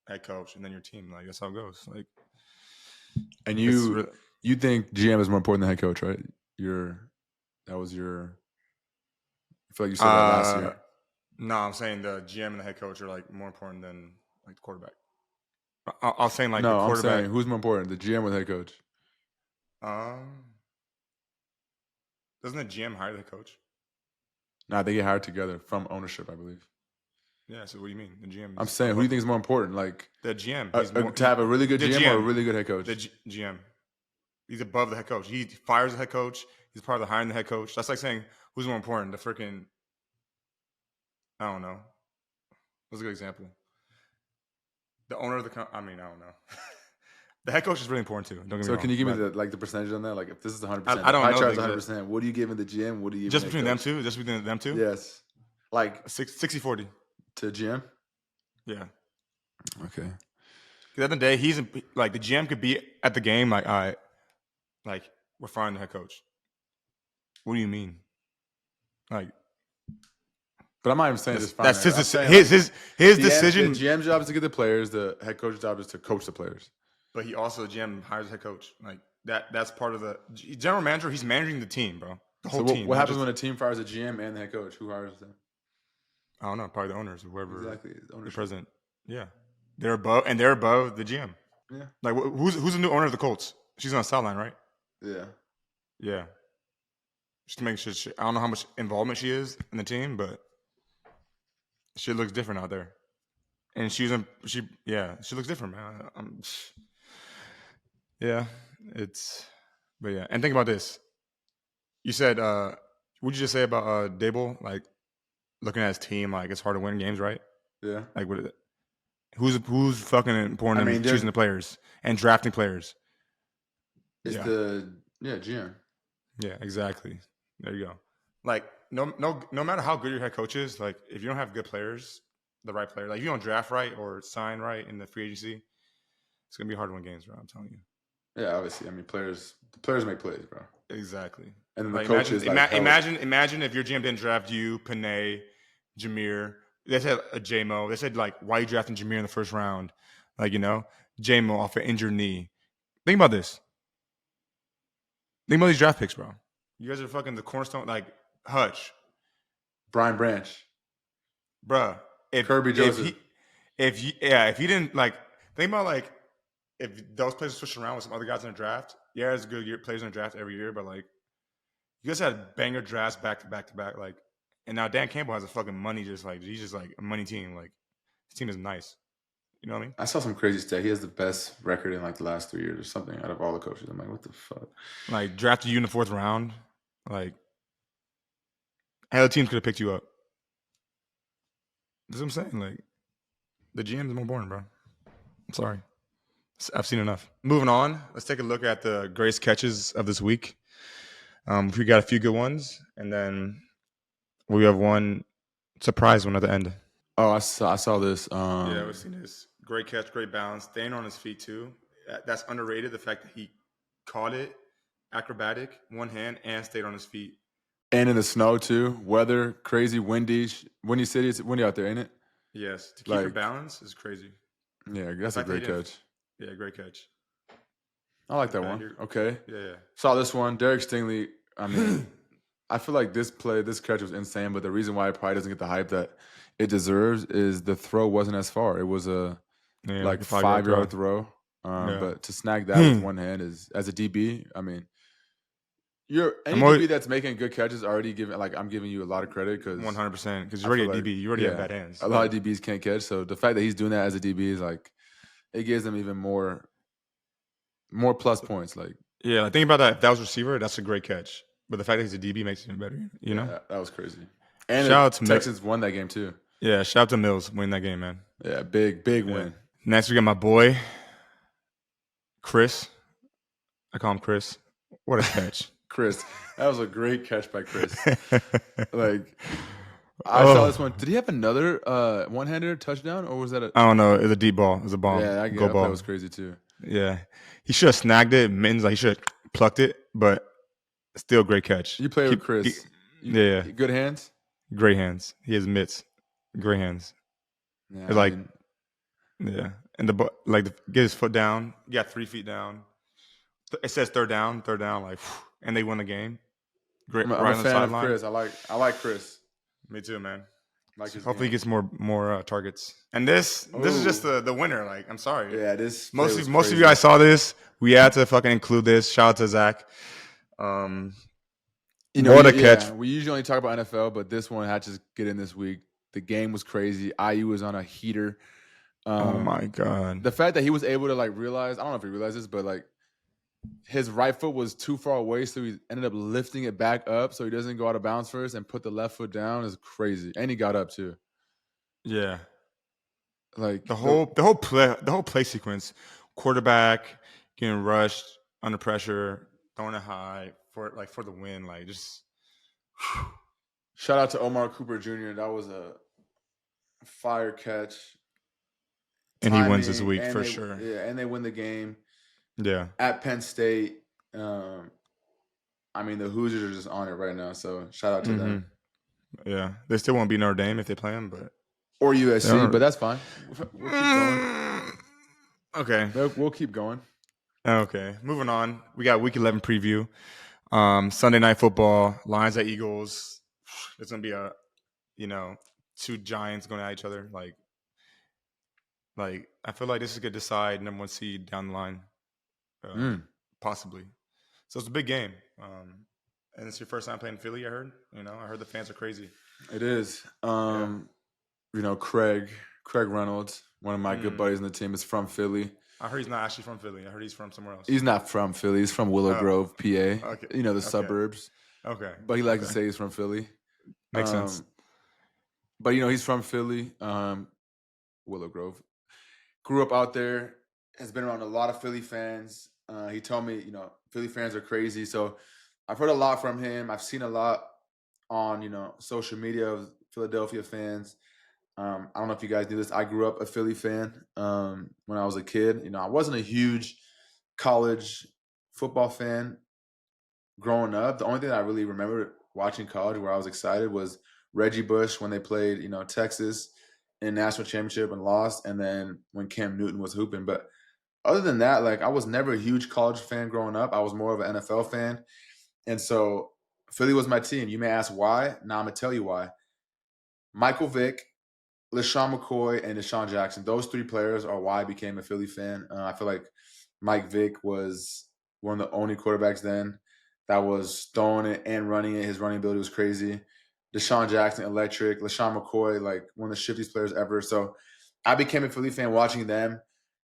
head coach, and then your team. Like that's how it goes. Like, and you think GM is more important than head coach, right? That was your. I feel like you said that last year. No, I'm saying the GM and the head coach are like more important than like the quarterback. I was saying like no, the quarterback. I'm saying who's more important, the GM or the head coach? Doesn't the GM hire the coach? Nah, they get hired together from ownership, I believe. Yeah. So what do you mean? The GM. I'm saying, who do you think is more important? Like the GM. To have a really good GM or a really good head coach? The GM. He's above the head coach. He fires the head coach. He's part of the hiring the head coach. That's like saying who's more important. The freaking. I don't know. What's a good example? The owner of the. I don't know. The head coach is really important too. Don't get me wrong. So can you give me the percentage on that? Like if this is 100%, I don't know. Pie chart's 100%. What do you give in the GM? What do you give just between them two? Just between them two? Yes. Like 60-40 to GM. Yeah. Okay. Because at the end of the day, he's like the GM could be at the game like, all right, like we're firing the head coach. What do you mean? Like, but I'm not even saying just fire. That's his decision. The GM job is to get the players. The head coach's job is to coach the players. But he also the GM hires the head coach. Like that's part of the general manager. He's managing the team, bro. The whole team. What happens when a team fires a GM and the head coach? Who hires them? I don't know. Probably the owners, whoever. Exactly. The president. Yeah, they're above the GM. Yeah. Like who's the new owner of the Colts? She's on the sideline, right? Yeah. Yeah. Just to make sure. I don't know how much involvement she is in the team, but she looks different out there. And she looks different, man. Yeah, but yeah. And think about this. You said, what'd you just say about Dable? Like looking at his team, like it's hard to win games, right? Yeah. Like who's fucking important in choosing the players and drafting players? It's GM. Yeah, exactly. There you go. Like no matter how good your head coach is, like if you don't have good players, the right player, like if you don't draft right or sign right in the free agency, it's gonna be hard to win games, bro. I'm telling you. Yeah, obviously. I mean, the players make plays, bro. Exactly. And then the coaches imagine if your GM didn't draft you, Panay, Jahmyr. They said a J-Mo. They said like, why are you drafting Jahmyr in the first round? Like J-Mo off an injured knee. Think about this. Think about these draft picks, bro. You guys are fucking the cornerstone, like Hutch, Brian Branch, bruh. Kirby Joseph. If he didn't like, think about like if those players switched around with some other guys in the draft. Yeah, it's good players in the draft every year, but like you guys had banger drafts back to back, like, and now Dan Campbell has a fucking money he's just like a money team. Like his team is nice. You know what I mean? I saw some crazy stat. He has the best record in like the last 3 years or something out of all the coaches. I'm like, what the fuck? Like drafted you in the 4th round. Like, hell, teams could have picked you up. That's what I'm saying. Like, the GM is more boring, bro. I'm sorry. I've seen enough. Moving on, let's take a look at the greatest catches of this week. We got a few good ones, and then we have one surprise one at the end. Oh, I saw this. Yeah, we've seen this. Great catch, great balance, staying on his feet too. That's underrated. The fact that he caught it, acrobatic, one hand, and stayed on his feet. And in the snow too. Weather crazy, windy city. It's windy out there, ain't it? Yes. To keep your balance is crazy. Yeah, that's a great catch. Yeah, great catch. I like that one. Okay. Yeah. Saw this one. Derek Stingley. I mean, I feel like this catch was insane, but the reason why it probably doesn't get the hype that it deserves is the throw wasn't as far. It was a 5-yard throw. But to snag that with one hand is, as a DB, I mean, DB that's making good catches already I'm giving you a lot of credit because 100% because you're already a DB. You already have bad hands. A lot of DBs can't catch, so the fact that he's doing that as a DB is like it gives them even more plus points. Like think about that. If that was receiver, that's a great catch. But the fact that he's a DB makes it even better. You know, that was crazy. And shout out to Texans won that game too. Yeah, shout out to Mills winning that game, man. Yeah, big win. Next we got my boy Chris. I call him Chris. What a catch. Chris. That was a great catch by Chris. Like, I saw this one. Did he have another one-hander touchdown, or was that a? I don't know. It's a deep ball. It's a bomb. Yeah, Go that play ball. was crazy too. Yeah, he should have snagged it. Mittens, like he should have plucked it, but still great catch. You play with Chris. Yeah, good hands. great hands. He has mitts. Great hands. Yeah, It's like, yeah, and get his foot down. You got 3 feet down. It says third down, like, and they win the game. Great, I'm right a on the fan of sideline. Chris. I like Chris. Me too, man. Like his Hopefully, game. he gets more targets. And this is just the winner. Like, I'm sorry. Yeah, this most of you guys saw this. We had to fucking include this. Shout out to Zach. What a catch! We usually only talk about NFL, but this one had to get in this week. The game was crazy. IU was on a heater. Oh my god! The fact that he was able to realize, I don't know if he realized this, but his right foot was too far away, so he ended up lifting it back up so he doesn't go out of bounds first and put the left foot down is crazy. And he got up too. Yeah. Like the whole play sequence, quarterback getting rushed under pressure, throwing it high for the win, just shout out to Omar Cooper Jr. That was a fire catch. And he wins this week for sure. Yeah, and they win the game. Yeah. At Penn State. The Hoosiers are just on it right now, so shout out to them. Yeah. They still won't beat Notre Dame if they play them, but or USC, but that's fine. We'll keep going. Okay. We'll keep going. Okay. Moving on. We got week 11 preview. Sunday night football, Lions at Eagles. It's going to be two giants going at each other. I feel like this is going to decide number 1 seed down the line. Possibly. So it's a big game. And it's your first time playing Philly, I heard. I heard the fans are crazy. It is. Craig Reynolds, one of my good buddies on the team, is from Philly. I heard he's not actually from Philly. I heard he's from somewhere else. He's not from Philly. He's from Willow Grove, PA. Okay. The suburbs. Okay. But he likes to say he's from Philly. Makes sense. But, he's from Philly, Willow Grove. Grew up out there, has been around a lot of Philly fans. He told me, Philly fans are crazy. So I've heard a lot from him. I've seen a lot on, social media of Philadelphia fans. I don't know if you guys knew this. I grew up a Philly fan when I was a kid. I wasn't a huge college football fan growing up. The only thing that I really remember watching college where I was excited was Reggie Bush when they played, Texas in national championship and lost, and then when Cam Newton was hooping. But other than that, I was never a huge college fan growing up. I was more of an NFL fan. And so Philly was my team. You may ask why. Now I'm going to tell you why. Michael Vick, LaShawn McCoy, and Deshaun Jackson. Those 3 players are why I became a Philly fan. I feel like Mike Vick was one of the only quarterbacks then that was throwing it and running it. His running ability was crazy. Deshaun Jackson, electric. LaShawn McCoy, one of the shiftiest players ever. So I became a Philly fan watching them.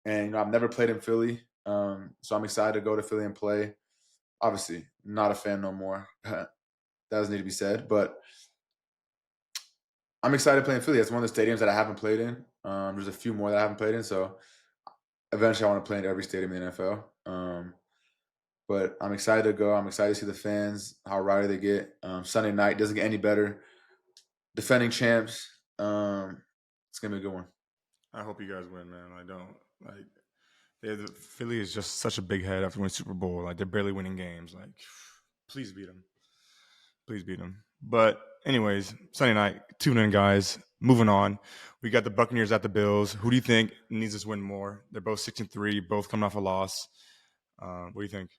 And, I've never played in Philly. So I'm excited to go to Philly and play. Obviously, not a fan no more. That doesn't need to be said. But I'm excited to play in Philly. It's one of the stadiums that I haven't played in. There's a few more that I haven't played in. So eventually I want to play in every stadium in the NFL. But I'm excited to go. I'm excited to see the fans, how rowdy they get. Sunday night doesn't get any better. Defending champs. It's going to be a good one. I hope you guys win, man. Philly is just such a big head after winning Super Bowl. They're barely winning games. Please beat them. Please beat them. But anyways, Sunday night, tune in, guys. Moving on. We got the Buccaneers at the Bills. Who do you think needs this win more? They're both 6-3, both coming off a loss. What do you think?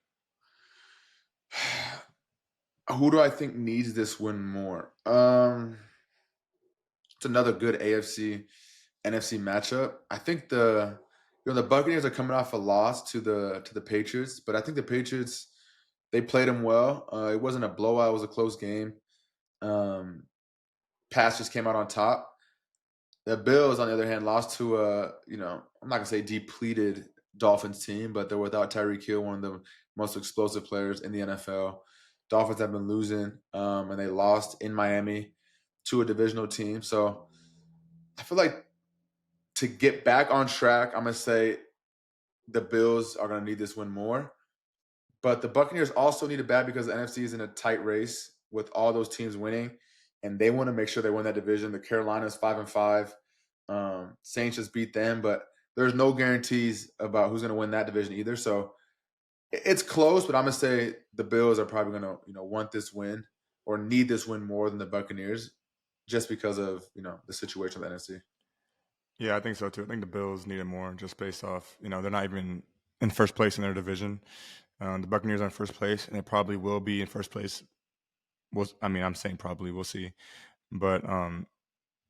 Who do I think needs this win more? It's another good AFC NFC matchup. I think the Buccaneers are coming off a loss to the Patriots, but I think the Patriots, they played them well. It wasn't a blowout; it was a close game. Pats just came out on top. The Bills, on the other hand, lost to I'm not gonna say depleted Dolphins team, but they're without Tyreek Hill, one of the most explosive players in the NFL. Dolphins have been losing, and they lost in Miami to a divisional team. So I feel like to get back on track, I'm going to say the Bills are going to need this win more. But the Buccaneers also need it bad because the NFC is in a tight race with all those teams winning. and they want to make sure they win that division. The Carolinas 5-5. Saints just beat them, but there's no guarantees about who's going to win that division either. So it's close, but I'm going to say the Bills are probably going to want this win or need this win more than the Buccaneers, just because of the situation of the NFC. Yeah, I think so too. I think the Bills need it more, just based off they're not even in first place in their division. The Buccaneers are in first place, and they probably will be in first place. I'm saying probably. We'll see, but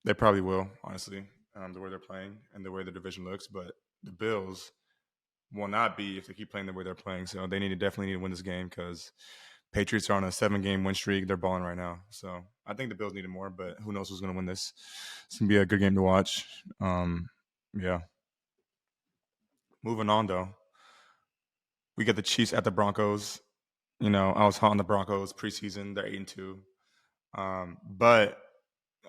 they probably will, honestly, the way they're playing and the way the division looks. But the Bills will not be if they keep playing the way they're playing. So they definitely need to win this game, because Patriots are on a 7-game win streak. They're balling right now. So I think the Bills need it more, but who knows who's going to win this. It's going to be a good game to watch. Yeah. Moving on, though. We get the Chiefs at the Broncos. I was hot on the Broncos preseason. They're 8-2. But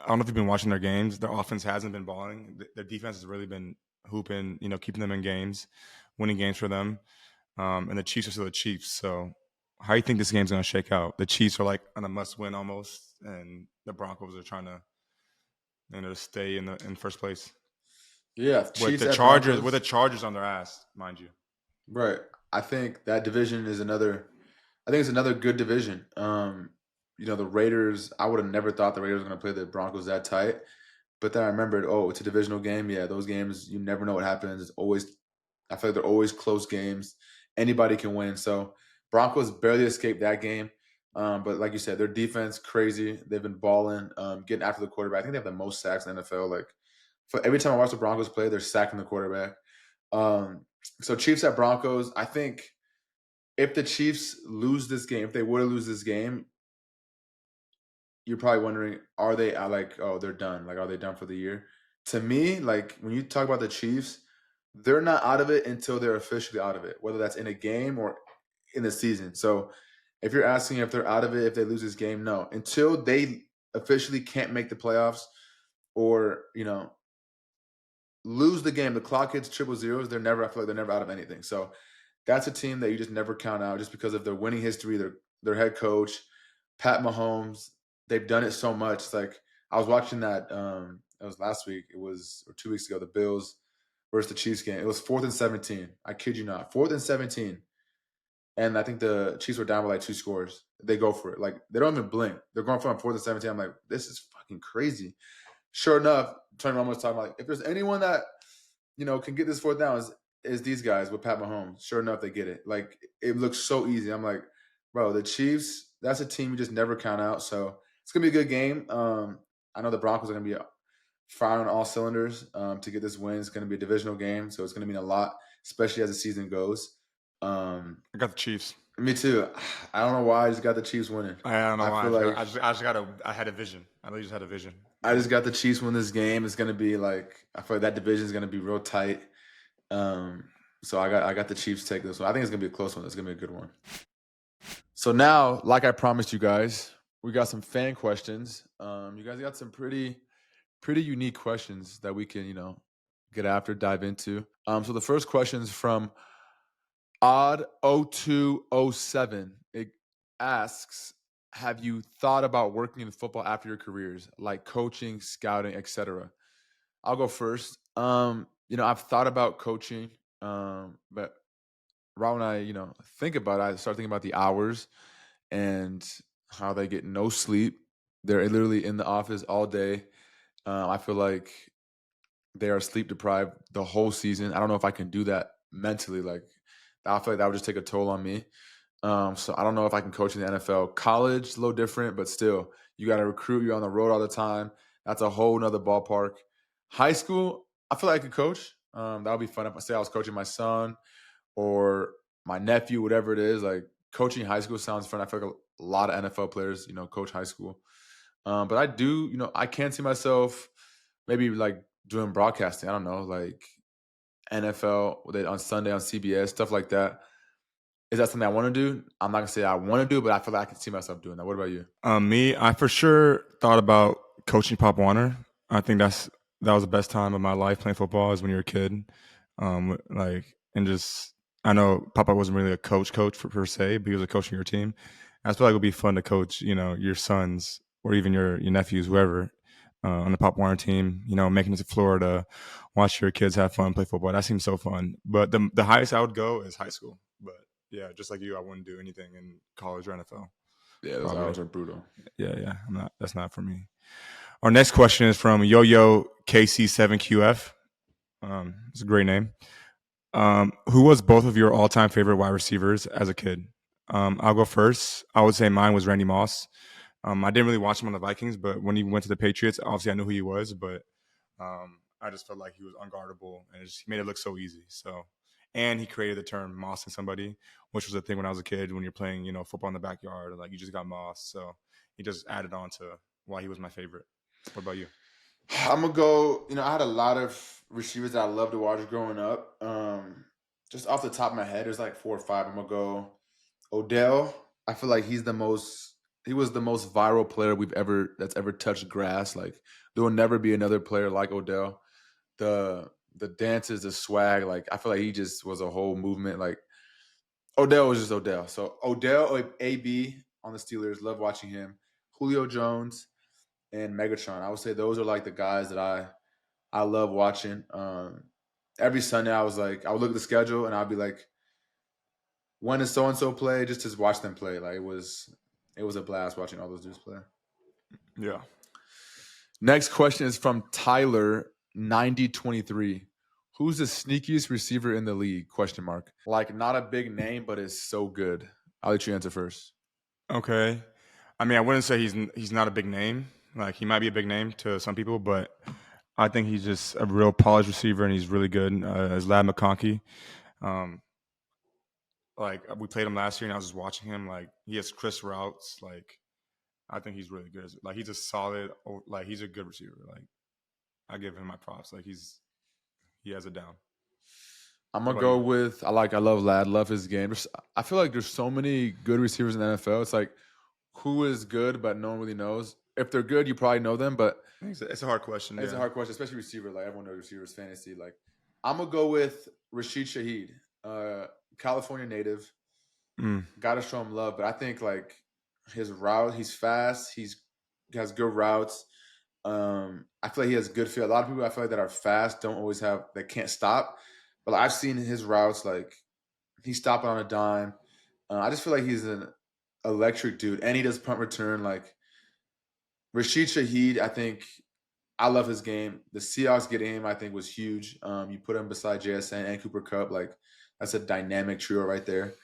I don't know if you've been watching their games. Their offense hasn't been balling. Their defense has really been hooping, keeping them in games, winning games for them. And the Chiefs are still the Chiefs. So how do you think this game's going to shake out? The Chiefs are like on a must-win almost, and the Broncos are trying to stay in first place. Yeah, with the Chargers on their ass, mind you. Right. I think that division is another. I think it's another good division. The Raiders. I would have never thought the Raiders were going to play the Broncos that tight, but then I remembered, it's a divisional game. Yeah, those games, you never know what happens. It's always, I feel like they're always close games. Anybody can win. So Broncos barely escaped that game. But like you said, their defense crazy. They've been balling, getting after the quarterback. I think they have the most sacks in the NFL. Like, for every time I watch the Broncos play, they're sacking the quarterback. So Chiefs at Broncos. I think if the Chiefs lose this game, if they were to lose this game, you're probably wondering, are they they're done? Like, are they done for the year? To me, like, when you talk about the Chiefs, they're not out of it until they're officially out of it, whether that's in a game or in the season. So if you're asking if they're out of it, if they lose this game, no. Until they officially can't make the playoffs or, lose the game, the clock hits triple zeros, I feel like they're never out of anything. So that's a team that you just never count out, just because of their winning history, their head coach, Pat Mahomes. They've done it so much. It's like, I was watching that. It was last week. Or 2 weeks ago. The Bills versus the Chiefs game. It was 4th and 17. I kid you not, 4th and 17. And I think the Chiefs were down by like 2 scores. They go for it. Like, they don't even blink. They're going for 4th and 17. I'm like, this is fucking crazy. Sure enough, Tony Romo was talking about, like, if there's anyone that can get this 4th down, is these guys with Pat Mahomes. Sure enough, they get it. Like, it looks so easy. I'm like, bro, the Chiefs, that's a team you just never count out. So it's gonna be a good game. I know the Broncos are gonna be firing on all cylinders to get this win. It's gonna be a divisional game, so it's gonna mean a lot, especially as the season goes. I got the Chiefs. Me too. I don't know why I just got the Chiefs winning. I don't know why. I had a vision. I really just had a vision. I just got the Chiefs win this game. It's gonna be like, I feel like that division is gonna be real tight. So I got the Chiefs take this one. I think it's gonna be a close one. It's gonna be a good one. So now, like I promised you guys, we got some fan questions. You guys got some pretty unique questions that we can, get after, dive into. So the first question is from Odd0207. It asks, have you thought about working in football after your careers, like coaching, scouting, etc.? I'll go first. I've thought about coaching, but right when I, think about it, I start thinking about the hours and how they get no sleep. They're literally in the office all day. I feel like they are sleep deprived the whole season. I don't know if I can do that mentally. Like, I feel like that would just take a toll on me. So I don't know if I can coach in the NFL. College is a little different, but still, you got to recruit. You're on the road all the time. That's a whole nother ballpark. High school, I feel like I could coach. That would be fun if I say I was coaching my son or my nephew, whatever it is. Like, coaching high school sounds fun. I feel like a lot of NFL players, coach high school. But I do, I can see myself maybe like doing broadcasting. I don't know, like NFL on Sunday on CBS, stuff like that. Is that something I want to do? I'm not going to say I want to do, but I feel like I can see myself doing that. What about you? Me, I for sure thought about coaching Pop Warner. I think that was the best time of my life playing football, is when you're a kid. I know Papa wasn't really a coach per se, but he was a coach in your team. I feel like it would be fun to coach, your sons or even your nephews, whoever, on the Pop Warner team, making it to Florida, watch your kids have fun, play football. That seems so fun. But the highest I would go is high school. But yeah, just like you, I wouldn't do anything in college or NFL. Yeah, those Probably. hours are brutal. Yeah. I'm not. That's not for me. Our next question is from Yo-Yo KC7QF. It's a great name. Who was both of your all-time favorite wide receivers as a kid? I'll go first. I would say mine was Randy Moss. I didn't really watch him on the Vikings, but when he went to the Patriots, obviously I knew who he was, but I just felt like he was unguardable and he made it look so easy. So, and he created the term mossing somebody, which was a thing when I was a kid. When you're playing, football in the backyard, like you just got mossed. So he just added on to why he was my favorite. What about you? I'm gonna go. I had a lot of receivers that I loved to watch growing up. Just off the top of my head, there's like 4 or 5. I'm gonna go Odell. I feel like he's the most. He was the most viral player that's ever touched grass. Like there will never be another player like Odell. The dances, the swag. Like I feel like he just was a whole movement. Like Odell was just Odell. So Odell, AB on the Steelers. Love watching him. Julio Jones and Megatron. I would say those are like the guys that I love watching. Every Sunday I would look at the schedule and I'd be like, when does so and so play? Just to watch them play. Like it was a blast watching all those dudes play. Yeah. Next question is from Tyler 9023. Who's the sneakiest receiver in the league? Question mark. Like not a big name, but is so good. I'll let you answer first. Okay. I mean, I wouldn't say he's not a big name. Like he might be a big name to some people, but I think he's just a real polished receiver, and he's really good. As Lad McConkey, like we played him last year, and I was just watching him. Like he has crisp routes. Like I think he's really good. Like he's a solid. Like he's a good receiver. Like I give him my props. Like he has it down. I'm gonna go with I love Lad, love his game. I feel like there's so many good receivers in the NFL. It's like who is good, but no one really knows. If they're good, you probably know them, but it's a hard question. It's a hard question, especially receiver. Like everyone knows receivers fantasy. Like I'm gonna go with Rashid Shaheed, California native. Gotta show him love, but I think like his route, he's fast. He has good routes. I feel like he has good feel. A lot of people I feel like that are fast don't always have they can't stop. But like, I've seen his routes like he's stopping on a dime. I just feel like he's an electric dude, and he does punt return. Like Rashid Shaheed, I love his game. The Seahawks getting him, I think, was huge. You put him beside JSN and Cooper Kupp, like that's a dynamic trio right there.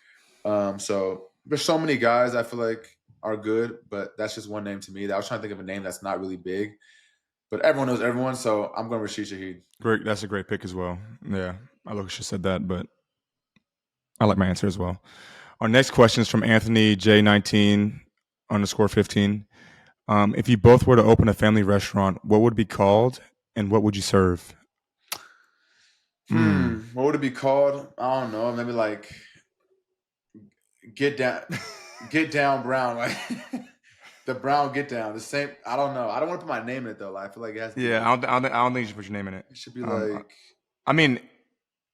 So there's so many guys I feel like are good, but that's just one name to me. I was trying to think of a name that's not really big, but everyone knows everyone. So I'm going Rashid Shaheed. Great, that's a great pick as well. Yeah, I look should said that, but I like my answer as well. Our next question is from Anthony J19_15. If you both were to open a family restaurant, what would it be called and what would you serve? What would it be called? I don't know. Maybe like Get Down Brown. Like the Brown Get Down. The same. I don't know. I don't want to put my name in it though. I feel like it has to be. Yeah, I don't think you should put your name in it. It should be like. I mean,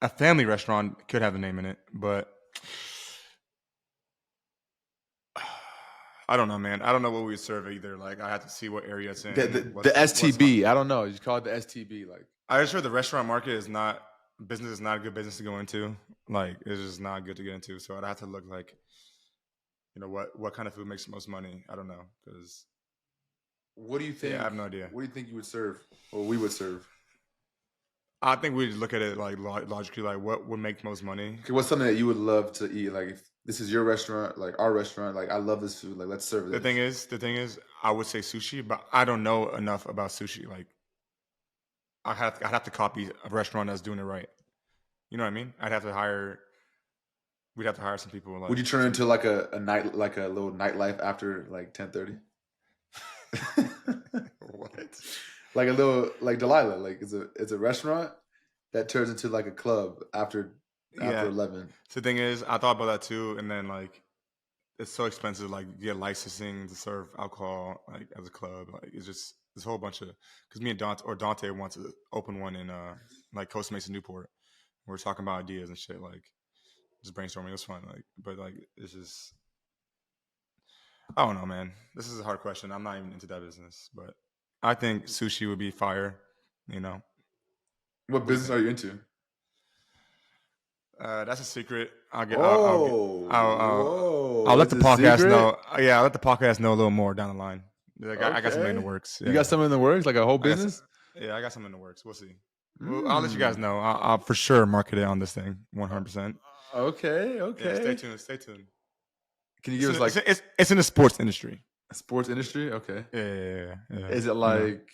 a family restaurant could have a name in it, but I don't know, man. I don't know what we would serve either. Like, I have to see what area it's in. The STB. I don't know. You call it the STB. Like, I just heard the restaurant market is not a good business to go into. Like, it's just not good to get into. So I'd have to look like, what kind of food makes the most money. I don't know because. What do you think? Yeah, I have no idea. What do you think you would serve, or we would serve? I think we'd look at it like logically, like what would make most money. Okay, what's something that you would love to eat? Like if this is your restaurant, like our restaurant, like I love this food, like let's serve this. The thing is, I would say sushi, but I don't know enough about sushi. Like, I'd have to copy a restaurant that's doing it right. You know what I mean? We'd have to hire some people. Like, would you turn into like a night, like a little nightlife after like 10:30? What? Like a little like Delilah, like it's a restaurant that turns into like a club after 11. So the thing is, I thought about that too, and then like it's so expensive. Like you get licensing to serve alcohol like as a club. Like it's just this whole bunch of because me and Dante wants to open one in like Costa Mesa, Newport. We're talking about ideas and shit, like just brainstorming. It was fun, like, but like it's just I don't know, man. This is a hard question. I'm not even into that business, but I think sushi would be fire. You know, What what do you business think? are you into? That's a secret. I'll get. I'll get. Oh, I'll whoa! let It's the a podcast secret. know. Yeah, I'll let the podcast know a little more down the line. Like, I got something in the Okay. works. You Yeah, got yeah. something in the works, like a whole I got. business? Yeah, I got something in the works. We'll see. Well, I'll let you guys Hmm. know. I'll for sure market it on this thing, 100%. Okay. Yeah, stay Okay. tuned. Stay tuned. Can you give us like It's in the sports industry. sports industry? Okay. Yeah. Is it like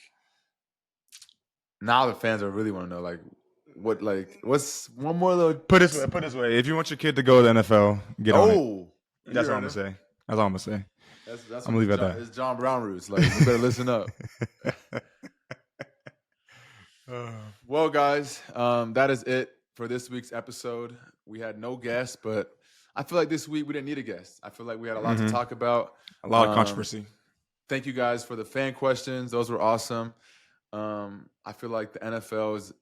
now the fans are really want to know like what like what's one more little Put this way. Put this way. If you want your kid to go to the NFL, get on it. oh you That's all I'm heard gonna him. say. That's all I'm gonna say. That's I'm from gonna his leave it John, at his John Brown roots. Like you better listen up. that. Well, guys, that is it for this week's episode. We had no guests, but I feel like this week we didn't need a guest. I feel like we had a lot to talk about. A lot of controversy. Thank you guys for the fan questions. Those were awesome. I feel like the NFL is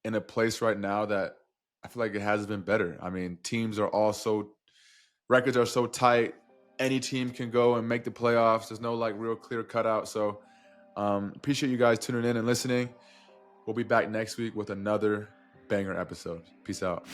in a place right now that I feel like it has been better. I mean, records are so tight. Any team can go and make the playoffs. There's no like real clear cutout. So appreciate you guys tuning in and listening. We'll be back next week with another banger episode. Peace out.